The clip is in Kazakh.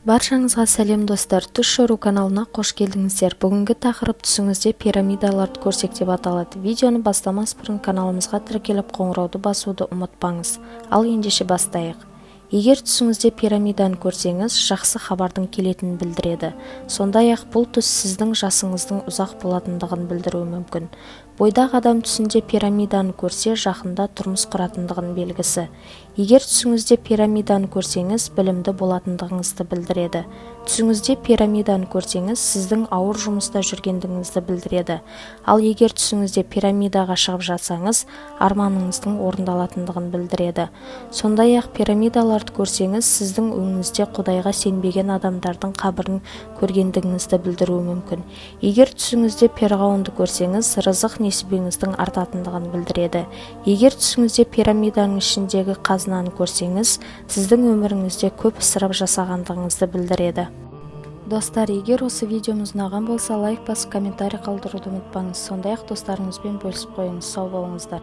Баршаңызға сәлем достар, Түс Шору каналына қош келдіңіздер. Бүгінгі тақырып түсіңізде пирамидаларды көрсек деп аталады. Видеоны бастамас бұрын каналымызға тіркеліп қоңырауды басуды ұмытпаңыз. Ал ендеше бастайық. Егер түсіңізде пирамиданы көрсеңіз, жақсы хабардың келетінін білдіреді. Сондай-ақ бұл түс сіздің жасыңыздың ұзақ болатындығын білдіруі мүмкін. Бойдақ адам түсінде пирамиданы көрсе, жақында тұрмыс құратындығын белгісі. Егер түсіңізде пирамиданы көрсеңіз, білімді болатындығыңызды білдіреді. Түсіңізде пирамиданы көрсеңіз, сіздің ауыр жұмыста жүргендігіңізді білдіреді. Ал егер түсіңізде пирамидаға шығып жатсаңыз, арманыңыздың орындалатындығын білдіреді. Сондай-ақ пирамидаларды көрсеңіз, сіздің өңіңізде Құдайға сенбеген адамдардың қабірін көргендігіңізді білдіруі мүмкін. Егер түсіңізде перғауынды көрсеңіз, рызық несібеңіздің артатындығын білдіреді. Егер түсіңізде пирамиданың ішіндегі қазынаны көрсеңіз, сіздің өміріңізде көп ысырап жасағандығыңызды білдіреді. Достар, егер осы видеомыз ұнаған болса, лайк басып комментарий қалдыруды ұмытпаңыз. Сондай-ақ достарыңызбен бөлісіп қойыңыз. Сау болыңыздар.